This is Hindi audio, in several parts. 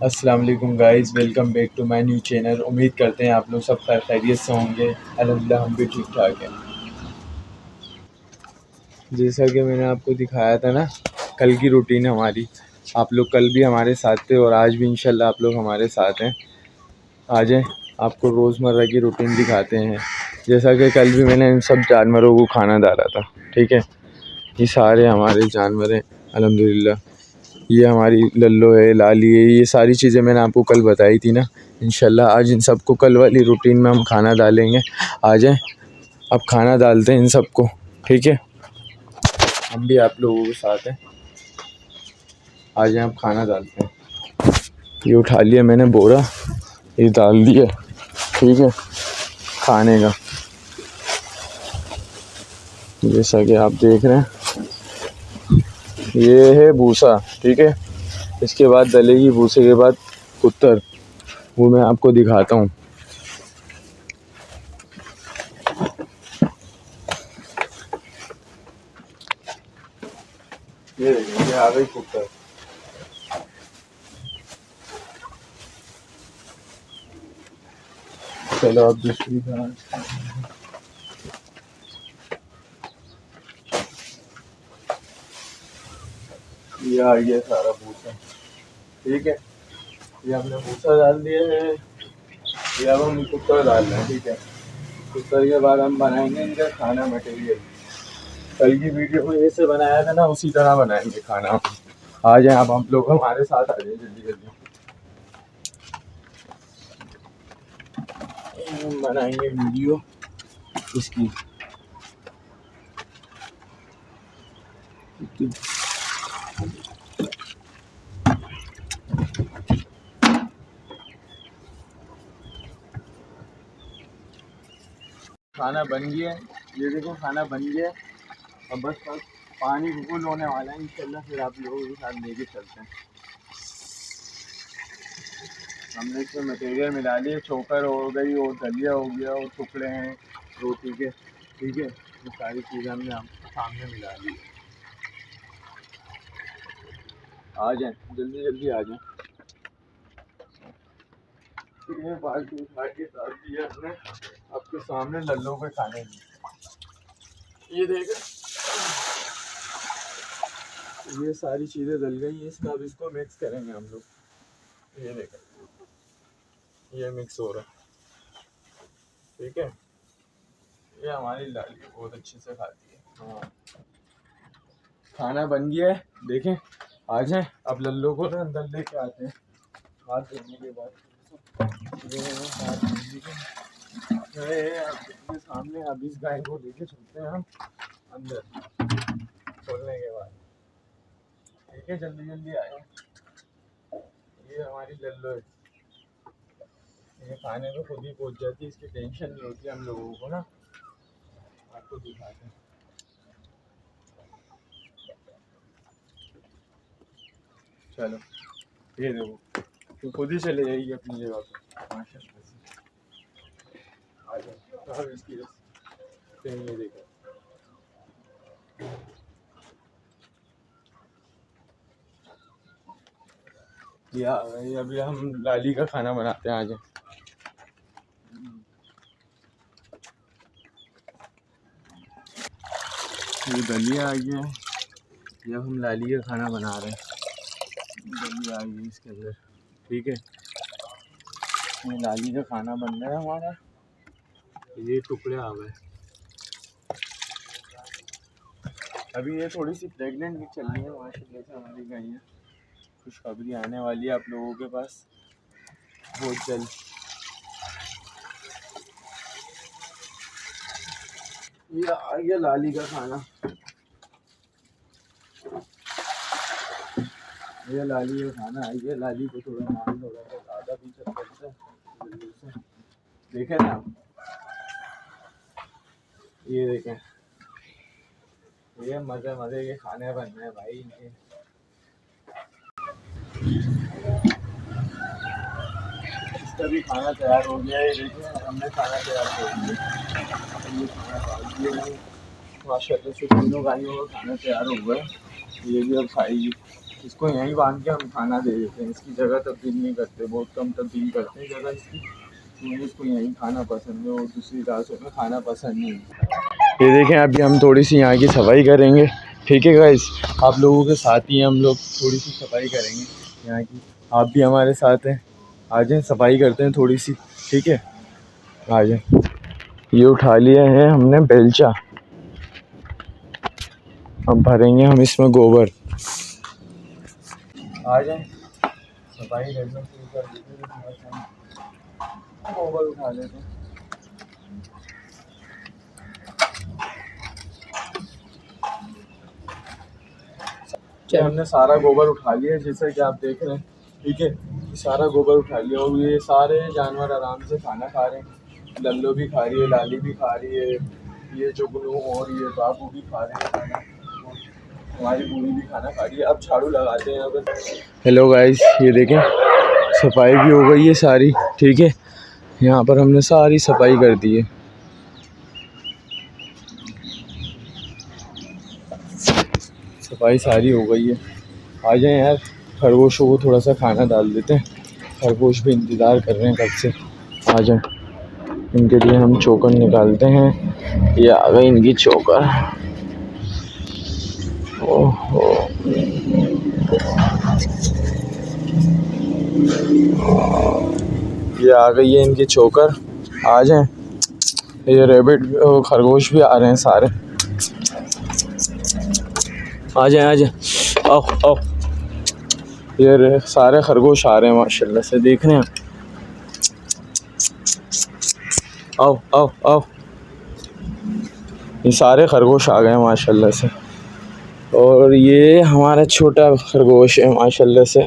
अस्सलाम वालेकुम guys, welcome back to my new channel. उम्मीद करते हैं आप लोग सब खैरियत से होंगे। अल्हम्दुलिल्लाह हम भी ठीक ठाक हैं। जैसा कि मैंने आपको दिखाया था ना, कल की रूटीन हमारी, आप लोग कल भी हमारे साथ थे और आज भी इंशाल्लाह आप लोग हमारे साथ हैं। आ जाएं, आपको रोज़मर्रा की रूटीन दिखाते हैं। जैसा कि कल भी मैंने इन सब जानवरों को खाना डाला था, ठीक है। ये सारे हमारे जानवर हैं अल्हम्दुलिल्लाह। ये हमारी लल्लो है, लाली है, ये सारी चीज़ें मैंने आपको कल बताई थी ना। इंशाल्लाह आज इन सबको कल वाली रूटीन में हम खाना डालेंगे। आ जाएं, अब खाना डालते हैं इन सबको, ठीक है। हम भी आप लोगों के साथ हैं। आ जाएं, अब खाना डालते हैं। ये उठा लिया मैंने बोरा, ये डाल दिया, ठीक है, खाने का। जैसा कि आप देख रहे हैं, ये है भूसा, ठीक है। इसके बाद डलेगी भूसे के बाद कुत्तर, वो मैं आपको दिखाता हूँ। ये देखिए, ये आ गई कुत्तर। चलो अब दूसरी बार। ये आ गया सारा भूसा, ठीक है। ये हमने भूसा डाल दिया है। ये अब हम कुकर डाल रहे हैं, ठीक है। कुकर के बाद हम बनाएंगे इनका खाना मटेरियल। कल की वीडियो में जैसे बनाया था ना, उसी तरह बनाएंगे खाना। आ जाए अब हम लोग हमारे साथ, आ जाए जल्दी जल्दी। हम बनाएंगे वीडियो इसकी। खाना बन गया है, ये देखो खाना बन गया है। अब बस पानी बिल्कुल होने वाला है इंशाल्लाह, फिर आप लोगों के साथ लेके चलते हैं। हमने इसमें मटेरियल मिला लिए, चोकर हो गई और दलिया हो गया और टुकड़े हैं रोटी के, ठीक है। ये सारी चीज़ें हमने आपके सामने मिला ली। आ जाएं, जल्दी जल्दी आ जाएं। ये बाल्टी उठा के डाल दिया हमने आपके सामने लल्लों के खाने की। ये देखो, ये सारी चीज़ें डल गई हैं इसमें। अब इसको मिक्स करेंगे हम लोग। ये देखो, ये मिक्स हो रहा है, ठीक है। ये हमारी लाली बहुत अच्छे से खाती है। हाँ, खाना बन गया है, देखें। आ जाए, अब लल्लो को ना अंदर लेके आते हैं। हाथ धोने के बाद ये हाथ धोने के आपके सामने अब इस गाय को लेके चलते हैं हम अंदर खोलने के बाद, ठीक है। जल्दी जल्दी आए। ये हमारी लल्लो है, ये खाने को खुद ही पहुंच जाती है, इसकी टेंशन नहीं होती हम लोगों को ना। आपको दिखाते हैं, चलो। ये देखो, तो खुद ही चले जाएगी अपनी जगह पे माशाल्लाह से। आ जाओ, अब इसकी ये देखो। या अभी हम लाली का खाना बनाते हैं, आ जाए। ये दलिया आ गया है, ये अब हम लाली का खाना बना रहे हैं। दलिया आ गई इसके अंदर, ठीक है। ये लाली का खाना बन रहा है हमारा। ये टुकड़े आ गए। अभी ये थोड़ी सी प्रेग्नेंट भी चल रही है माशाल्लाह से हमारी गायें। खुशखबरी आने वाली है आप लोगों के पास बहुत जल्द। ये आ गया लाली का खाना। ये लाली का खाना आ गया। लाली को थोड़ा मान, थोड़ा सा ज़्यादा पीछे करते हैं जल्दी से। देखें ना, ये देखें, ये मज़े मज़े के खाने बन रहे हैं भाई इनके। इसका भी खाना तैयार हो गया है। देखिए हमने खाना तैयार कर दिया। ये खाना डाल दिया है माशाल्लाह से, तीनों गायों का खाना तैयार हो गया है। ये भी अब खाएगी। इसको यहीं बांध के हम खाना दे देते हैं, इसकी जगह तब्दील नहीं करते, बहुत कम तब्दील करते हैं जगह इसकी। मुझे इसको यहीं खाना पसंद है और दूसरी रासों में खाना पसंद नहीं है। ये देखें, अभी हम थोड़ी सी यहाँ की सफाई करेंगे, ठीक है गाइस। आप लोगों के साथ ही हम लोग थोड़ी सी सफाई करेंगे यहाँ की। आप भी हमारे साथ हैं, आ जाएं सफाई करते हैं थोड़ी सी, ठीक है, आ जाएं। ये उठा लिया है हमने बेलचा, अब भरेंगे हम इसमें गोबर। आ जाएं सफाई करना शुरू कर देते हैं, गोबर उठा लेते हैं। हमने सारा गोबर उठा लिया जैसा कि आप देख रहे हैं, ठीक है। सारा गोबर उठा लिया और ये सारे जानवर आराम से खाना खा रहे हैं। लल्लो भी खा रही है, लाली भी खा रही है, ये जुगनू और ये बाबू भी खा रहे हैं खाना, हमारी बूढ़ी भी खाना खा रही है। अब झाड़ू लगाते हैं यहाँ पर। हेलो गाइस, ये देखें सफाई भी हो गई है सारी, ठीक है। यहाँ पर हमने सारी सफाई कर दी है। सफाई सारी हो गई है। आ जाएं यार, खरगोशों को थोड़ा सा खाना डाल देते हैं, खरगोश भी इंतज़ार कर रहे हैं कब से। आ जाएं, इनके लिए हम चोकर निकालते हैं। ये आ गई इनकी चोकर। ओहो, ये आ गई है इनकी चोकर। आ जाएं, ये रैबिट खरगोश भी आ रहे हैं सारे। आ जाएं, आ जाएं, आओ आओ। ये सारे खरगोश आ रहे हैं माशाल्लाह से, देख रहे हैं। आओ आओ आओ, ये सारे खरगोश आ गए हैं माशाल्लाह से। और ये हमारा छोटा खरगोश है माशाल्लाह से।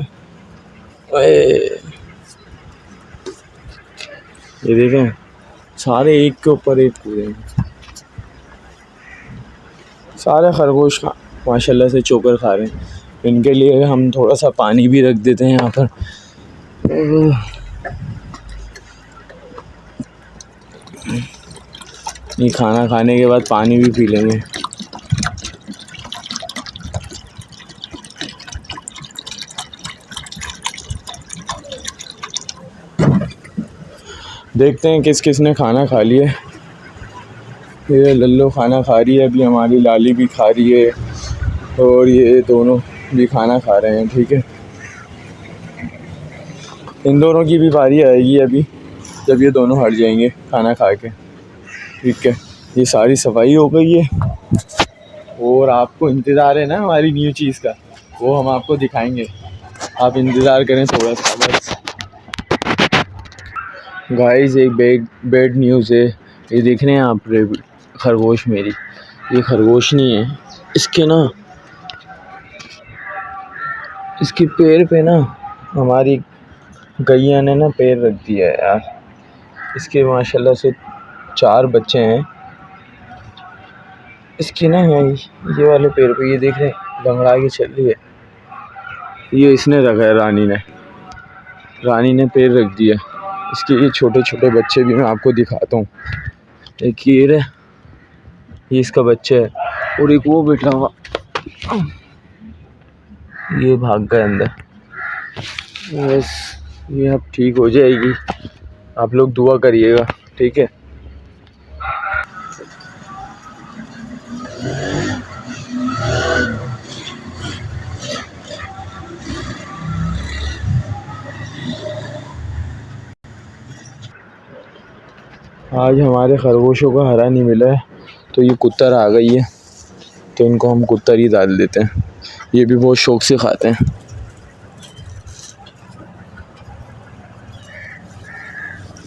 ये देखें सारे एक के ऊपर एक कूदेंगे। सारे खरगोश माशाल्लाह से चोकर खा रहे हैं। इनके लिए हम थोड़ा सा पानी भी रख देते हैं यहाँ पर। ये खाना खाने के बाद पानी भी पी लेंगे। देखते हैं किस किस ने खाना खा लिया। ये लल्लो खाना खा रही है अभी, हमारी लाली भी खा रही है और ये दोनों भी खाना खा रहे हैं, ठीक है। इन दोनों की भी बारी आएगी अभी, जब ये दोनों हट जाएंगे खाना खा के, ठीक है। ये सारी सफाई हो गई है और आपको इंतज़ार है ना हमारी न्यू चीज़ का, वो हम आपको दिखाएंगे। आप इंतज़ार करें थोड़ा सा बस। गाइस, एक बैड न्यूज़ है। ये देख रहे हैं आप खरगोश मेरी, ये खरगोश नहीं है, इसके ना, इसके पैर पे ना हमारी गैया ने ना पैर रख दिया है यार। इसके माशाल्लाह से 4 बच्चे हैं। इसकी ना ये वाले पैर पे, ये देख रहे हैं लंगड़ा के चल रही है। ये इसने रखा है, रानी ने पैर रख दिया। इसके ये छोटे छोटे बच्चे भी मैं आपको दिखाता हूँ। एक ये इसका बच्चा है और एक वो बैठा हुआ, ये भाग गए अंदर। बस ये अब ठीक हो जाएगी, आप लोग दुआ करिएगा, ठीक है। आज हमारे खरगोशों का हरा नहीं मिला है तो ये कुत्तर आ गई है, तो इनको हम कुत्तर ही डाल देते हैं। ये भी बहुत शौक से खाते हैं।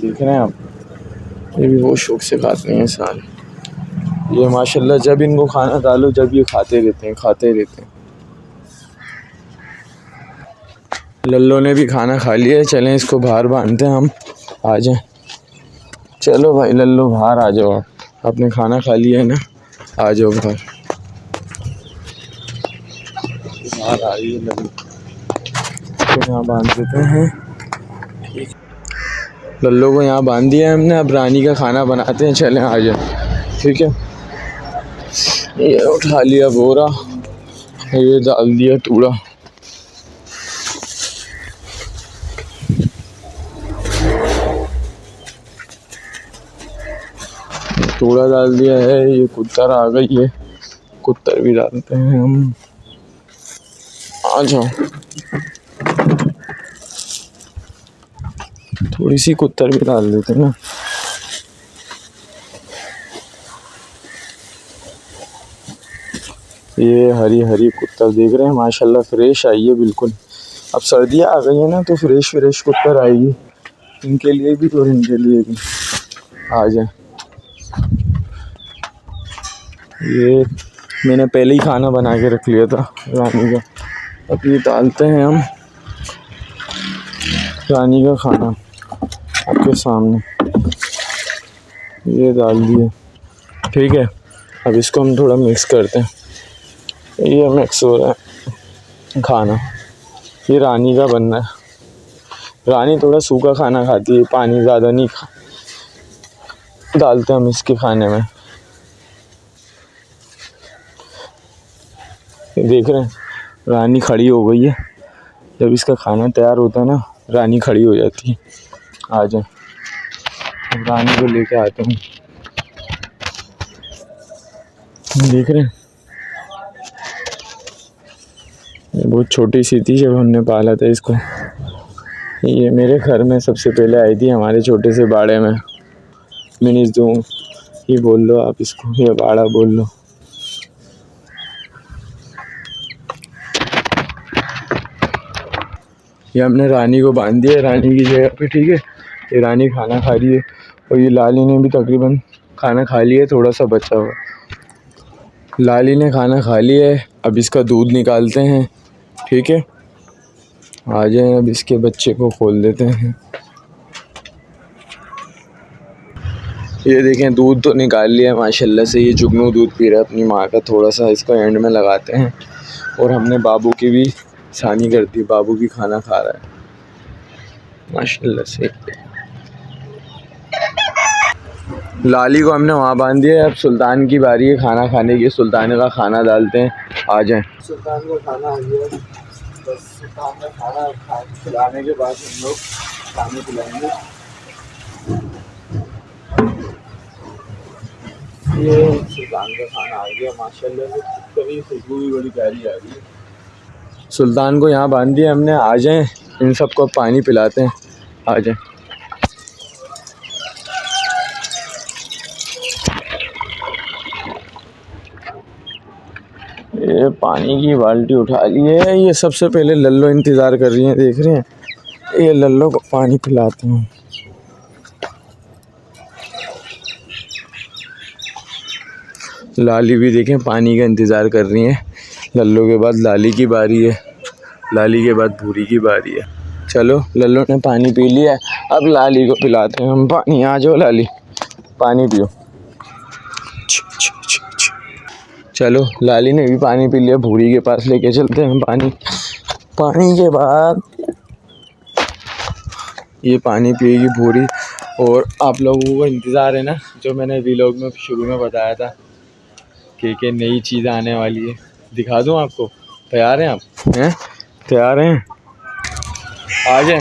देख रहे हैं आप, ये भी बहुत शौक से खाते हैं सारे। ये माशाल्लाह जब इनको खाना डालो जब ये खाते रहते हैं। लल्लो ने भी खाना खा लिया है, चलें इसको बाहर बांधते हैं हम। आ जाएं, चलो भाई लल्लो बाहर आ जाओ, आपने खाना खा लिया है ना, आ जाओ बाहर आ रही है लल्लो, तो यहाँ बांध देते हैं, ठीक। लल्लो को यहाँ बांध दिया है हमने, अब रानी का खाना बनाते हैं, चलें आ जाए, ठीक है। ये उठा लिया बोरा, ये डाल दिया तूड़ा, चूड़ा डाल दिया है। ये कुत्तर आ गई है, कुत्तर भी डालते हैं हम। आ जाओ, थोड़ी सी कुत्तर भी डाल देते हैं ना। ये हरी हरी कुत्तर देख रहे हैं, माशाल्लाह फ्रेश आई है बिल्कुल। अब सर्दियाँ आ गई है ना, तो फ्रेश कुत्तर आएगी, इनके लिए भी और इनके लिए भी। आ जाए, ये मैंने पहले ही खाना बना के रख लिया था रानी का। अब ये डालते हैं हम रानी का खाना आपके सामने, ये डाल दिए। ठीक है, अब इसको हम थोड़ा मिक्स करते हैं। ये मिक्स हो रहा है खाना, ये रानी का बनना है। रानी थोड़ा सूखा खाना खाती है, पानी ज़्यादा नहीं डालते हम इसके खाने में। देख रहे हैं, रानी खड़ी हो गई है। जब इसका खाना तैयार होता है ना, रानी खड़ी हो जाती है। आ जाए, रानी को लेके आते हैं। देख रहे हैं, ये बहुत छोटी सी थी जब हमने पाला था इसको। ये मेरे घर में सबसे पहले आई थी, हमारे छोटे से बाड़े में। मैंने जो ये बोल लो आप इसको, ये बाड़ा बोल लो। ये हमने रानी को बांध दिया रानी की जगह पे। ठीक है, ये रानी खाना खा रही है और ये लाली ने भी तकरीबन खाना खा लिया है, थोड़ा सा बचा हुआ। लाली ने खाना खा लिया है, अब इसका दूध निकालते हैं। ठीक है, आ जाए, अब इसके बच्चे को खोल देते हैं। ये देखें, दूध तो निकाल लिया माशाल्लाह से। ये जुगनू दूध पी रहा है अपनी माँ का। थोड़ा सा इसको एंड में लगाते हैं। और हमने बाबू की भी सानी कर दी, बाबू भी खाना खा रहा है माशाल्लाह से। लाली को हमने वहाँ बांध दिया। अब सुल्तान की बारी है खाना खाने की। सुल्तान का खाना डालते हैं, आ जाएं। सुल्तान को खाना आ गया, बस सुल्तान का खाना खिलाने के बाद हम लोग खाने खिलाएंगे। ये सुल्तान का खाना आ गया माशाल्लाह से। कभी खुशबू भी बड़ी प्यारी आ रही है। सुल्तान को यहाँ बांध दिया हमने, आ जाएं, इन सबको पानी पिलाते हैं, आ जाएं। ये पानी की बाल्टी उठा ली है। ये सबसे पहले लल्लो इंतज़ार कर रही हैं, देख रहे हैं। ये लल्लो को पानी पिलाते हैं। लाली भी देखें पानी का इंतज़ार कर रही हैं। लल्लो के बाद लाली की बारी है, लाली के बाद भूरी की बारी है। चलो, लल्लो ने पानी पी लिया है, अब लाली को पिलाते हैं हम पानी। आ जाओ लाली, पानी पियो। चलो, लाली ने भी पानी पी लिया, भूरी के पास लेके चलते हैं पानी। पानी के बाद ये पानी पिएगी भूरी। और आप लोगों को इंतज़ार है ना, जो मैंने व्लॉग में शुरू में बताया था कि नई चीज़ आने वाली है, दिखा दूँ आपको। तैयार हैं आप? हैं तैयार हैं? आ जाएं।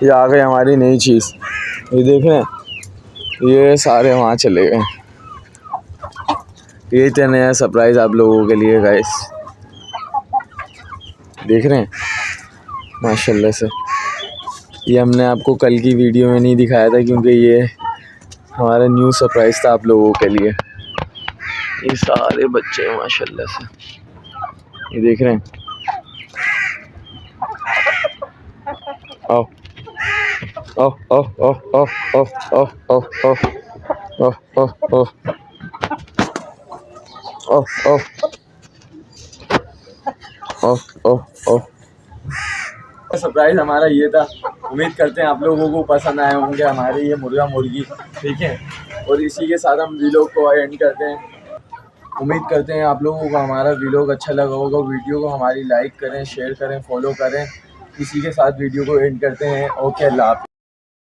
ये आ गई हमारी नई चीज़। ये देख रहे हैं, ये सारे वहाँ चले गए। ये तो नया सरप्राइज़ आप लोगों के लिए गाइस, देख रहे हैं माशाल्लाह से। ये हमने आपको कल की वीडियो में नहीं दिखाया था, क्योंकि ये हमारा न्यू सरप्राइज़ था आप लोगों के लिए। ये सारे बच्चे हैं माशाल्लाह से, ये देख रहे हैं। आओ आओ आओ आओ आओ आओ आओ आओ आओ आओ आओ आओ आओ आओ आओ। सरप्राइज़ हमारा ये था। उम्मीद करते हैं आप लोगों को पसंद आए होंगे हमारे ये मुर्गा मुर्गी। ठीक है, और इसी के साथ हम व्लॉग को एंड करते हैं। उम्मीद करते हैं आप लोगों को हमारा व्लॉग अच्छा लगा होगा। वीडियो को हमारी लाइक करें, शेयर करें, फॉलो करें। इसी के साथ वीडियो को एंड करते हैं। ओके, अल्लाह हाफ़िज़।